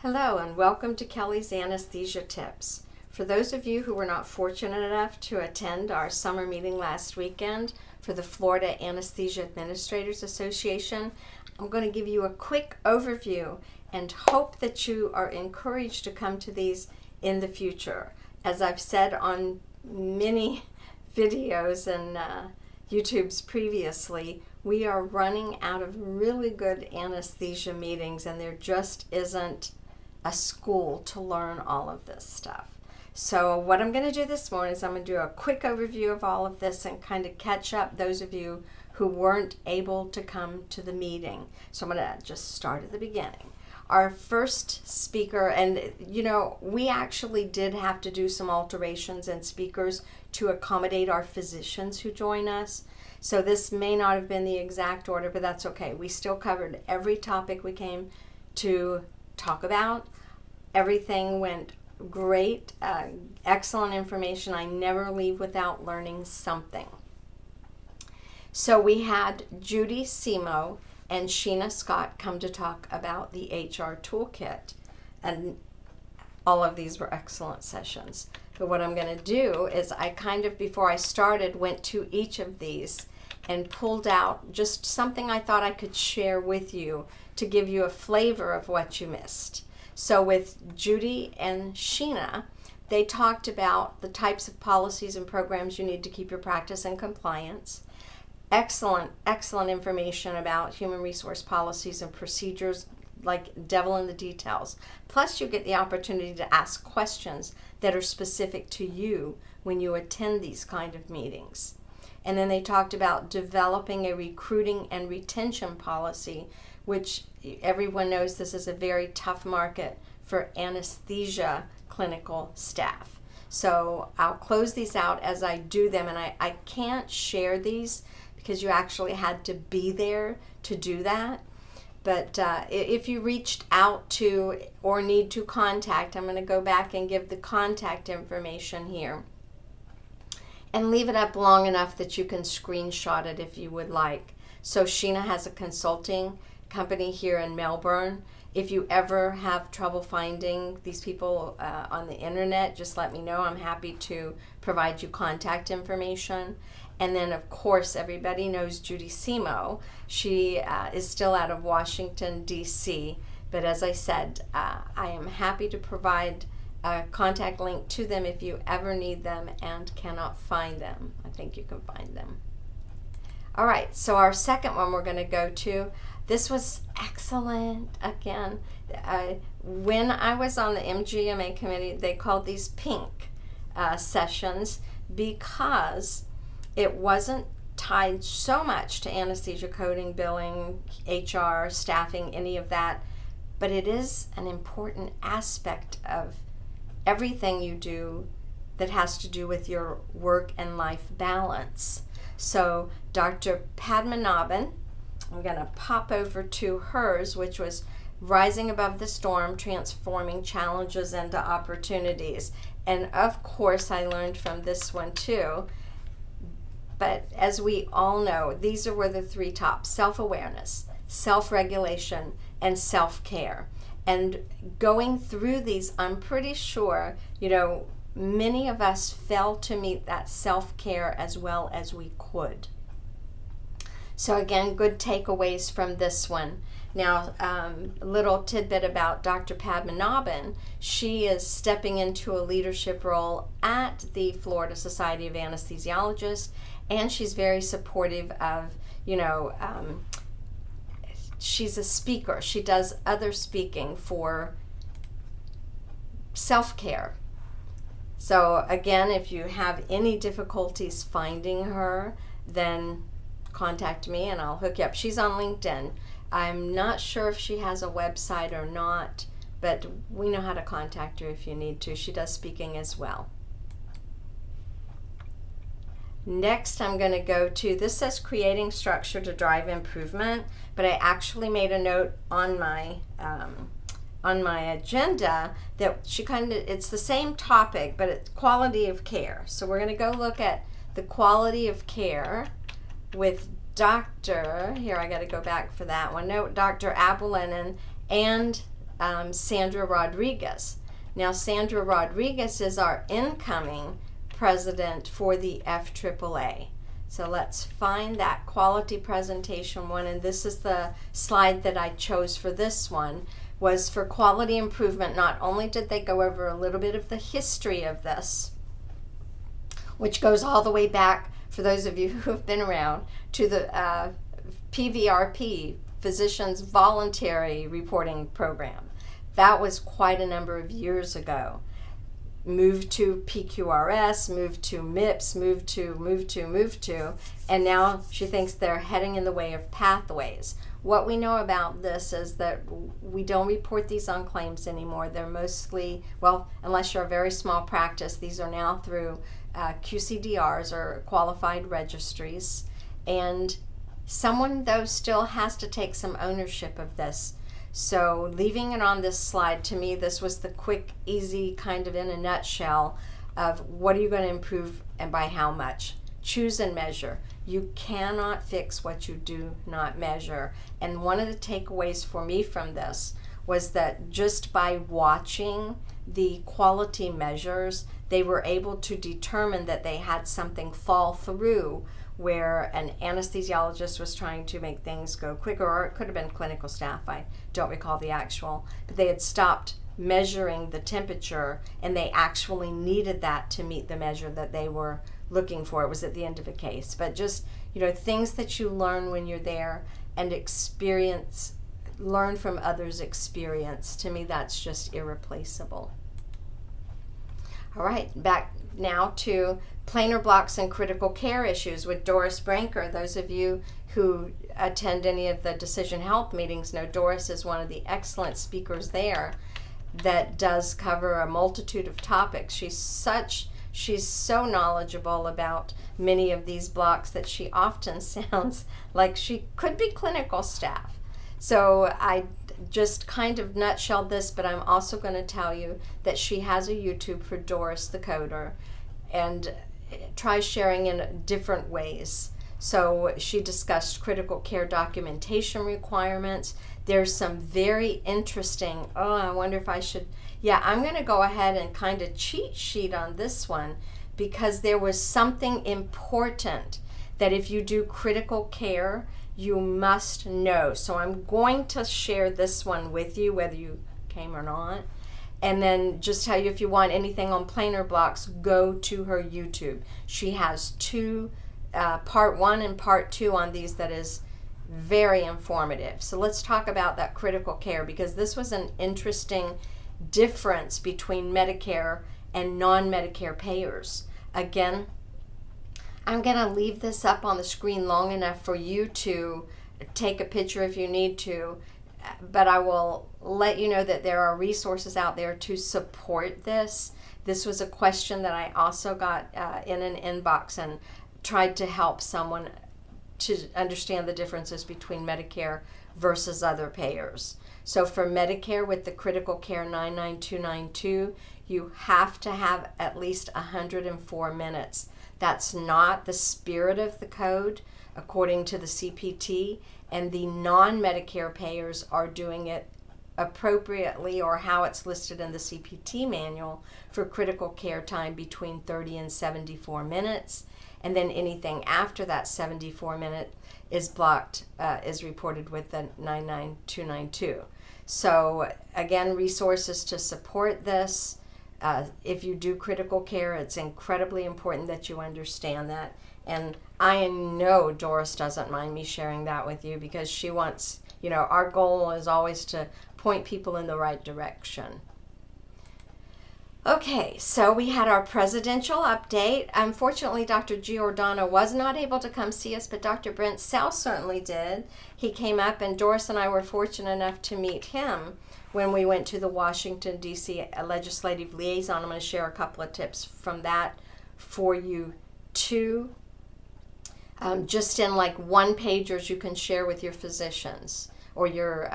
Hello and welcome to Kelly's Anesthesia Tips. For those of you who were not fortunate enough to attend our summer meeting last weekend for the Florida Anesthesia Administrators Association, I'm going to give you a quick overview and hope that you are encouraged to come to these in the future. As I've said on many videos and YouTubes previously, we are running out of really good anesthesia meetings and there just isn't a school to learn all of this stuff. So what I'm going to do this morning is I'm going to do a quick overview of all of this and kind of catch up those of you who weren't able to come to the meeting. So I'm going to just start at the beginning. Our first speaker, and we actually did have to do some alterations in speakers to accommodate our physicians who join us. So this may not have been the exact order, but that's okay. We still covered every topic we came to talk about. Everything went great, excellent information. I never leave without learning something. So we had Judy Simo and Sheena Scott come to talk about the HR toolkit, and all of these were excellent sessions. But what I'm going to do is I kind of, before I started, went to each of these and pulled out just something I thought I could share with you to give you a flavor of what you missed. So with Judy and Sheena, they talked about the types of policies and programs you need to keep your practice in compliance. Excellent information about human resource policies and procedures, like devil in the details. Plus you get the opportunity to ask questions that are specific to you when you attend these kind of meetings. And then they talked about developing a recruiting and retention policy, which everyone knows this is a very tough market for anesthesia clinical staff. So I'll close these out as I do them, and I can't share these because you actually had to be there to do that. But if you reached out to or need to contact, I'm going to go back and give the contact information here and leave it up long enough that you can screenshot it if you would like. So Sheena has a consulting company here in Melbourne. If you ever have trouble finding these people on the internet, just let me know. I'm happy to provide you contact information. And then, of course, everybody knows Judy Simo. She is still out of Washington, D.C. But as I said, I am happy to provide a contact link to them if you ever need them and cannot find them. I think you can find them. All right, so our second one we're going to go to, this was excellent. Again, when I was on the MGMA committee, they called these pink sessions because it wasn't tied so much to anesthesia coding, billing, HR, staffing, any of that, but it is an important aspect of everything you do that has to do with your work and life balance. So Dr. Padmanabhan, I'm going to pop over to hers, which was Rising Above the Storm, Transforming Challenges into Opportunities. And of course I learned from this one too. But as we all know, these were the three top: self-awareness, self-regulation, and self-care. And going through these, I'm pretty sure, many of us failed to meet that self-care as well as we could. So again, good takeaways from this one. Now, a little tidbit about Dr. Padmanabhan. She is stepping into a leadership role at the Florida Society of Anesthesiologists, and she's very supportive of, she's a speaker. She does other speaking for self-care. So again, if you have any difficulties finding her, then contact me and I'll hook you up. She's on LinkedIn. I'm not sure if she has a website or not, but we know how to contact her if you need to. She does speaking as well. Next, I'm going to go to, this says creating structure to drive improvement, but I actually made a note on my agenda that it's the same topic, but it's quality of care. So we're going to go look at the quality of care with Dr. Here, I got to go back for that one. No, Dr. Abulainen and Sandra Rodriguez. Now, Sandra Rodriguez is our incoming president for the FAAA. So let's find that quality presentation one, and this is the slide that I chose for this one, was for quality improvement. Not only did they go over a little bit of the history of this, which goes all the way back, for those of you who have been around, to the PVRP, Physicians Voluntary Reporting Program. That was quite a number of years ago. Moved to PQRS, moved to MIPS, moved to, and now she thinks they're heading in the way of pathways. What we know about this is that we don't report these on claims anymore. They're mostly, well, unless you're a very small practice, these are now through QCDRs, or qualified registries, and someone, though, still has to take some ownership of this. So leaving it on this slide, to me, this was the quick, easy, kind of in a nutshell of what are you going to improve and by how much. Choose and measure. You cannot fix what you do not measure. And one of the takeaways for me from this was that just by watching the quality measures, they were able to determine that they had something fall through, where an anesthesiologist was trying to make things go quicker, or it could have been clinical staff, I don't recall the actual, but they had stopped measuring the temperature and they actually needed that to meet the measure that they were looking for. It was at the end of a case. But just, things that you learn when you're there and experience, learn from others' experience, to me that's just irreplaceable. All right, back now to planar blocks and critical care issues with Doris Branker. Those of you who attend any of the Decision Health meetings know Doris is one of the excellent speakers there that does cover a multitude of topics. She's so knowledgeable about many of these blocks that she often sounds like she could be clinical staff. So I just kind of nutshelled this, but I'm also going to tell you that she has a YouTube for Doris the Coder, and tries sharing in different ways. So she discussed critical care documentation requirements. There's some very interesting, I wonder if I should, I'm going to go ahead and kind of cheat sheet on this one, because there was something important that if you do critical care, you must know. So I'm going to share this one with you, whether you came or not. And then just tell you, if you want anything on planar blocks, go to her YouTube. She has two, part 1 and part 2 on these, that is very informative. So let's talk about that critical care, because this was an interesting difference between Medicare and non-Medicare payers. Again, I'm going to leave this up on the screen long enough for you to take a picture if you need to, but I will let you know that there are resources out there to support this. This was a question that I also got in an inbox, and tried to help someone to understand the differences between Medicare versus other payers. So for Medicare, with the critical care 99292, you have to have at least 104 minutes. That's not the spirit of the code, according to the CPT, and the non-Medicare payers are doing it appropriately, or how it's listed in the CPT manual, for critical care time between 30 and 74 minutes. And then anything after that 74 minute is blocked, is reported with the 99292. So again, resources to support this. If you do critical care, it's incredibly important that you understand that. And I know Doris doesn't mind me sharing that with you, because she wants, our goal is always to point people in the right direction. Okay, so we had our presidential update. Unfortunately, Dr. Giordano was not able to come see us, but Dr. Brent Sell certainly did. He came up, and Doris and I were fortunate enough to meet him when we went to the Washington, D.C. Legislative Liaison. I'm going to share a couple of tips from that for you too. Just in like one-pagers you can share with your physicians or your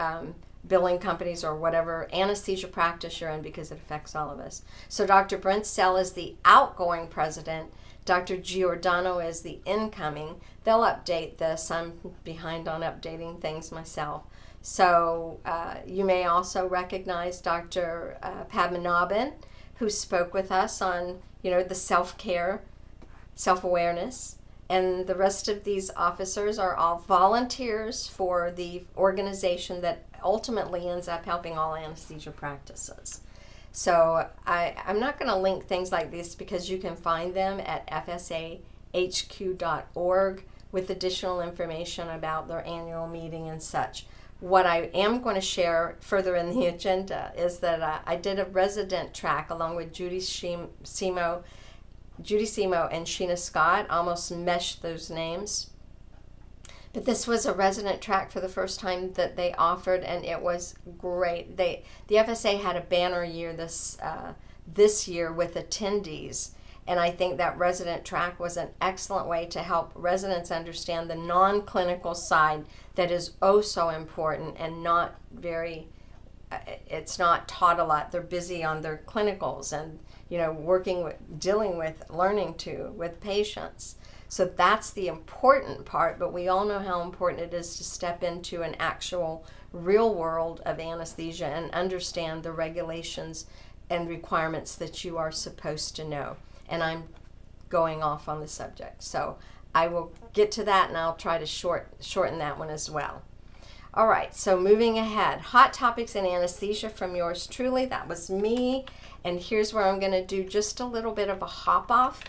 billing companies or whatever anesthesia practice you're in, because it affects all of us. So Dr. Brent Sell is the outgoing president. Dr. Giordano is the incoming. They'll update this. I'm behind on updating things myself. So you may also recognize Dr. Padmanabhan, who spoke with us on, the self-care, self-awareness. And the rest of these officers are all volunteers for the organization that ultimately ends up helping all anesthesia practices. So I'm not going to link things like this because you can find them at fsahq.org with additional information about their annual meeting and such. What I am going to share further in the agenda is that I did a resident track along with Judy Simo and Sheena Scott. Almost meshed those names. But this was a resident track for the first time that they offered, and it was great. The FSA had a banner year this year with attendees, and I think that resident track was an excellent way to help residents understand the non-clinical side that is oh so important and not very, it's not taught a lot. They're busy on their clinicals and working with, dealing with, learning with patients. So that's the important part, but we all know how important it is to step into an actual real world of anesthesia and understand the regulations and requirements that you are supposed to know. And I'm going off on the subject. So I will get to that, and I'll try to shorten that one as well. All right, so moving ahead. Hot topics in anesthesia from yours truly. That was me. And here's where I'm going to do just a little bit of a hop off,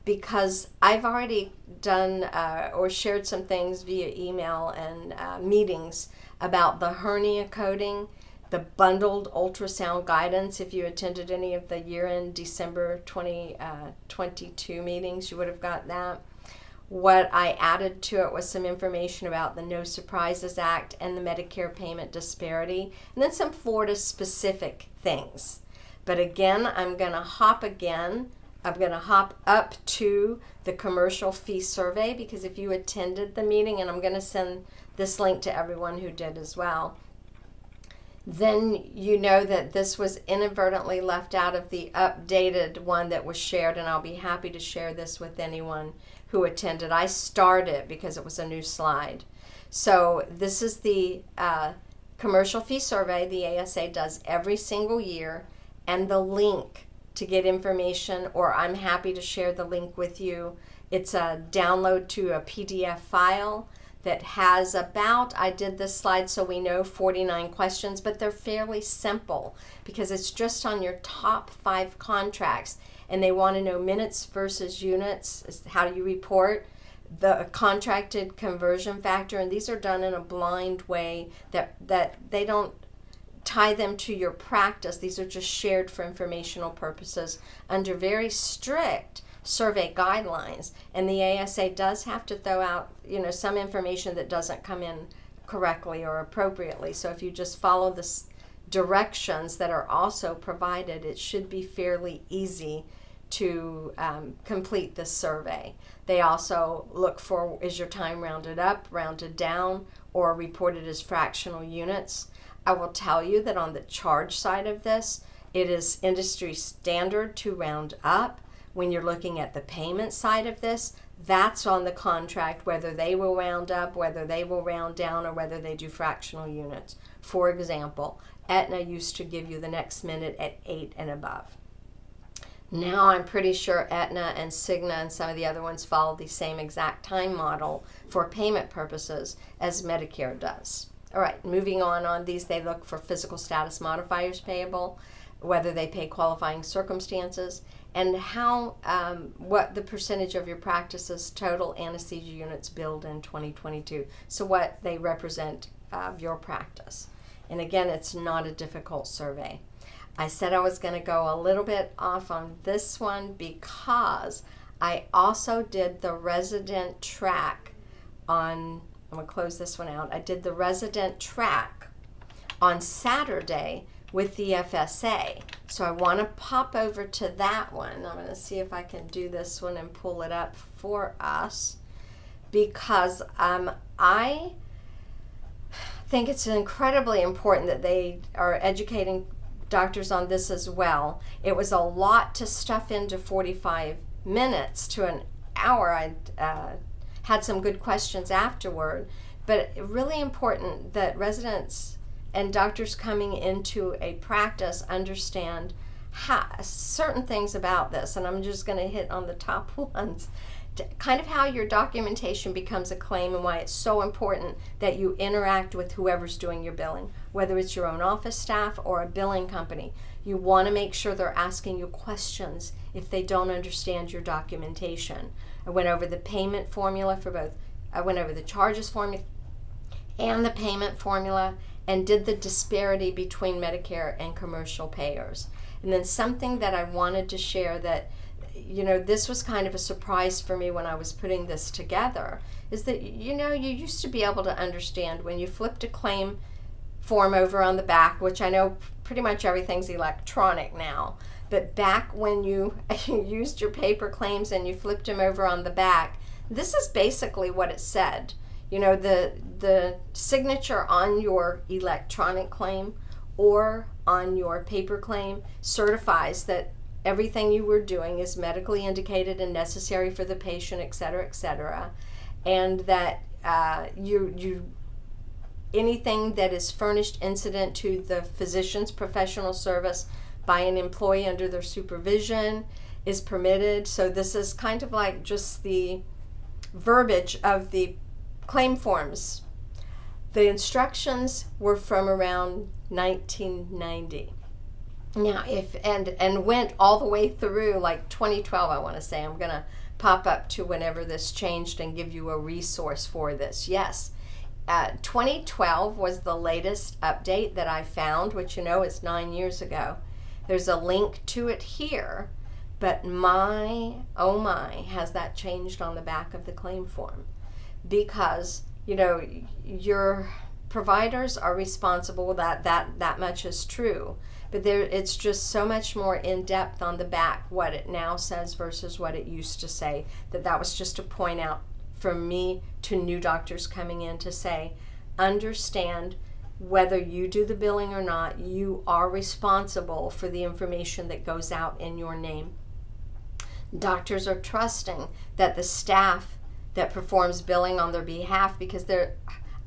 because I've already done or shared some things via email and meetings about the hernia coding, the bundled ultrasound guidance. If you attended any of the year-end December 2022 meetings, you would have got that. What I added to it was some information about the No Surprises Act and the Medicare payment disparity, and then some Florida-specific things. But again, I'm going to hop up to the Commercial Fee Survey, because if you attended the meeting, and I'm going to send this link to everyone who did as well, then you know that this was inadvertently left out of the updated one that was shared, and I'll be happy to share this with anyone who attended. I starred it because it was a new slide. So this is the Commercial Fee Survey the ASA does every single year, and the link to get information, or I'm happy to share the link with you. It's a download to a PDF file that has about, I did this slide so we know, 49 questions, but they're fairly simple because it's just on your top 5 contracts, and they want to know minutes versus units. How do you report the contracted conversion factor? And these are done in a blind way that they don't tie them to your practice. These are just shared for informational purposes under very strict survey guidelines, and the ASA does have to throw out some information that doesn't come in correctly or appropriately. So if you just follow the directions that are also provided, it should be fairly easy to complete this survey. They also look for, is your time rounded up, rounded down, or reported as fractional units? I will tell you that on the charge side of this, it is industry standard to round up. When you're looking at the payment side of this, that's on the contract, whether they will round up, whether they will round down, or whether they do fractional units. For example, Aetna used to give you the next minute at 8 and above. Now I'm pretty sure Aetna and Cigna and some of the other ones follow the same exact time model for payment purposes as Medicare does. All right, moving on these, they look for physical status modifiers payable, whether they pay qualifying circumstances, and how what the percentage of your practice's total anesthesia units billed in 2022. So what they represent of your practice. And again, it's not a difficult survey. I said I was going to go a little bit off on this one because I also did the resident track on, I'm going to close this one out. I did the resident track on Saturday with the FSA. So I want to pop over to that one. I'm going to see if I can do this one and pull it up for us, because I think it's incredibly important that they are educating doctors on this as well. It was a lot to stuff into 45 minutes to an hour. I had some good questions afterward, but really important that residents and doctors coming into a practice understand certain things about this, and I'm just going to hit on the top ones. Kind of how your documentation becomes a claim and why it's so important that you interact with whoever's doing your billing, whether it's your own office staff or a billing company. You want to make sure they're asking you questions if they don't understand your documentation. I went over the payment formula for both. I went over the charges formula and the payment formula and did the disparity between Medicare and commercial payers. And then something that I wanted to share that, you know, this was kind of a surprise for me when I was putting this together, is that, you know, you used to be able to understand when you flipped a claim form over on the back, which I know pretty much everything's electronic now, but back when you used your paper claims and you flipped them over on the back, this is basically what it said. You know, the signature on your electronic claim or on your paper claim certifies that everything you were doing is medically indicated and necessary for the patient, et cetera, and that anything that is furnished incident to the physician's professional service by an employee under their supervision is permitted. So this is kind of like just the verbiage of the claim forms. The instructions were from around 1990. Now, and went all the way through like 2012, I want to say. I'm going to pop up to whenever this changed and give you a resource for this. Yes, 2012 was the latest update that I found, which, you know, is 9 years ago. There's a link to it here, but oh my, has that changed on the back of the claim form. Because, you know, your providers are responsible, that much is true. But it's just so much more in depth on the back what it now says versus what it used to say. That was just to point out from me to new doctors coming in to say, understand whether you do the billing or not, you are responsible for the information that goes out in your name. Doctors are trusting that the staff that performs billing on their behalf, because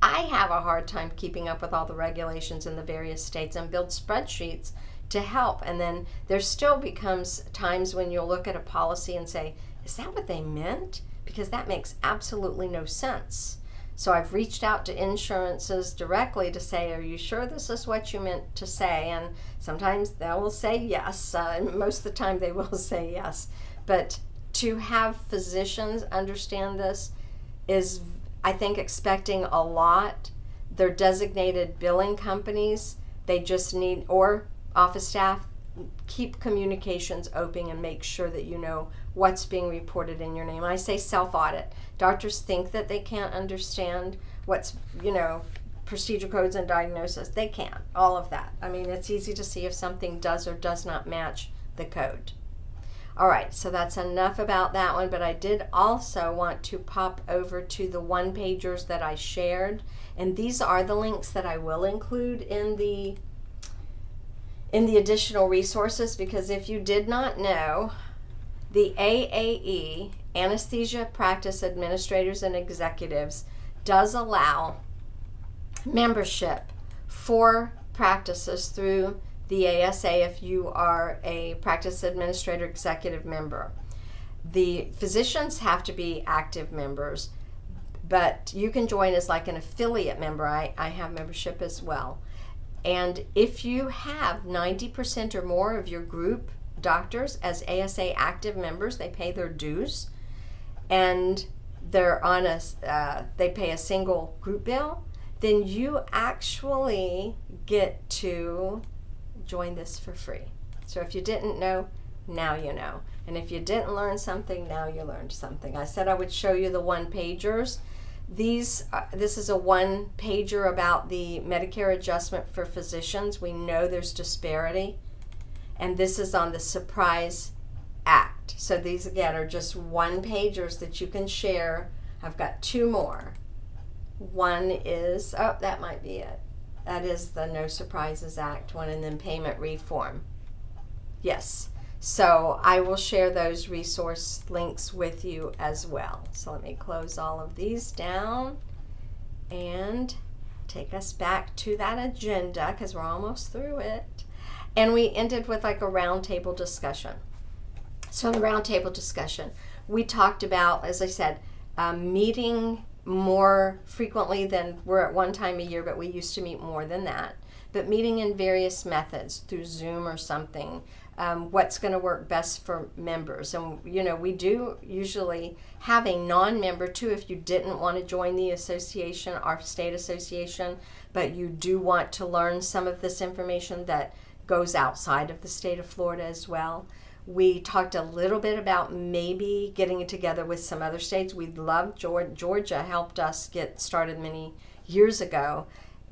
I have a hard time keeping up with all the regulations in the various states and build spreadsheets to help. And then there still becomes times when you'll look at a policy and say, is that what they meant? Because that makes absolutely no sense. So I've reached out to insurances directly to say, are you sure this is what you meant to say? And sometimes they will say yes. Most of the time they will say yes. But to have physicians understand this is, I think, expecting a lot. They're designated billing companies. They just need, or office staff, keep communications open and make sure that you know what's being reported in your name. I say self-audit. Doctors think that they can't understand what's, you know, procedure codes and diagnosis. They can't. All of that. I mean, it's easy to see if something does or does not match the code. All right, so that's enough about that one, but I did also want to pop over to the one-pagers that I shared, and these are the links that I will include in the additional resources, because if you did not know, the AAE, Anesthesia Practice Administrators and Executives, does allow membership for practices through the ASA if you are a practice administrator executive member. The physicians have to be active members, but you can join as like an affiliate member. I have membership as well. And if you have 90% or more of your group doctors as ASA active members, they pay their dues, and they're on they pay a single group bill, then you actually get to join this for free. So if you didn't know, now you know. And if you didn't learn something, now you learned something. I said I would show you the one-pagers. This is a one-pager about the Medicare adjustment for physicians. We know there's disparity. And this is on the Surprise Act. So these, again, are just one-pagers that you can share. I've got two more. One is, oh, that might be it. That is the No Surprises Act one, and then payment reform. Yes. So I will share those resource links with you as well. So let me close all of these down. and take us back to that agenda because we're almost through it. And we ended with like a roundtable discussion. So in the roundtable discussion, we talked about, as I said, meeting more frequently than we're at one time a year, but we used to meet more than that. But meeting in various methods through Zoom or something, what's going to work best for members. And, you know, we do usually have a non-member too if you didn't want to join the association, our state association, but you do want to learn some of this information that goes outside of the state of Florida as well. We talked a little bit about maybe getting it together with some other states. We love Georgia helped us get started many years ago,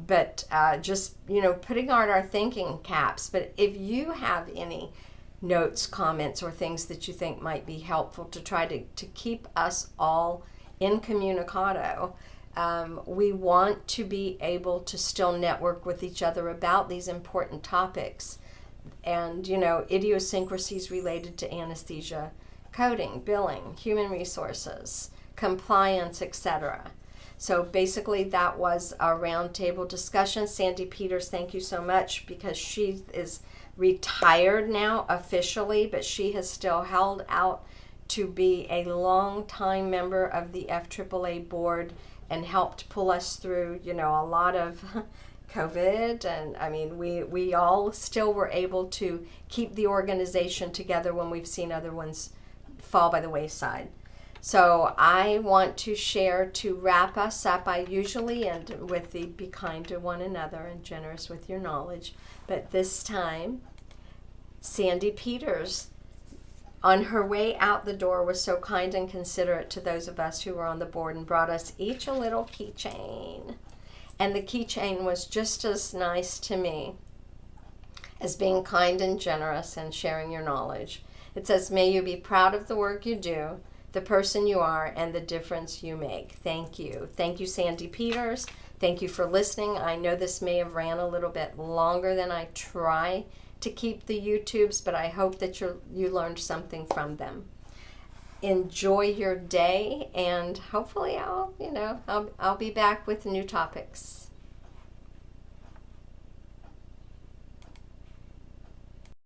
but just, you know, putting on our thinking caps. But if you have any notes, comments, or things that you think might be helpful to try to keep us all incommunicado, we want to be able to still network with each other about these important topics. And, you know, idiosyncrasies related to anesthesia, coding, billing, human resources, compliance, etc. So basically that was our roundtable discussion. Sandy Peters, thank you so much, because she is retired now officially, but she has still held out to be a long-time member of the FAAA board and helped pull us through, you know, a lot of COVID, and I mean, we all still were able to keep the organization together when we've seen other ones fall by the wayside. So I want to share, to wrap us up, I usually end with the be kind to one another and generous with your knowledge, but this time Sandy Peters, on her way out the door, was so kind and considerate to those of us who were on the board and brought us each a little keychain. And the keychain was just as nice to me as being kind and generous and sharing your knowledge. It says, may you be proud of the work you do, the person you are, and the difference you make. Thank you. Thank you, Sandy Peters. Thank you for listening. I know this may have ran a little bit longer than I try to keep the YouTubes, but I hope that you learned something from them. Enjoy your day, and hopefully I'll be back with new topics.